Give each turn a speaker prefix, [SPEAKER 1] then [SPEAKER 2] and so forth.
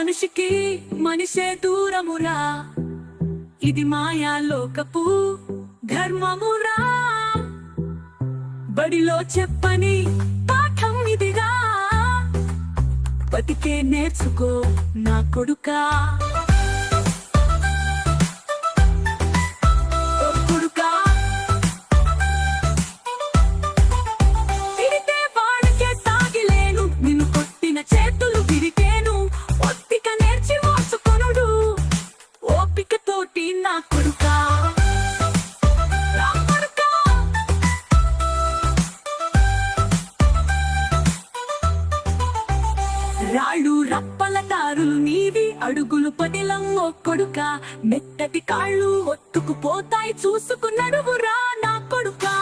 [SPEAKER 1] మనిషికి మనిషే దూరమురా, ఇది మాయా లోకపు ధర్మమురా. బడిలో చెప్పని పాఠం ఇదిగా, బతికే నేర్చుకో నా కొడుకా. చేతులు విరిగేను, ఒత్తిక నేర్చి మోసుకొనుడు, ఓపికతోటి నా కొడుకా. రాళ్ళు రప్పల దారులు నీవి, అడుగులు పదిలం ఓ కొడుకా. మెత్తటి కాళ్ళు ఒత్తుకుపోతాయి, చూసుకు నడువురా నా కొడుకా.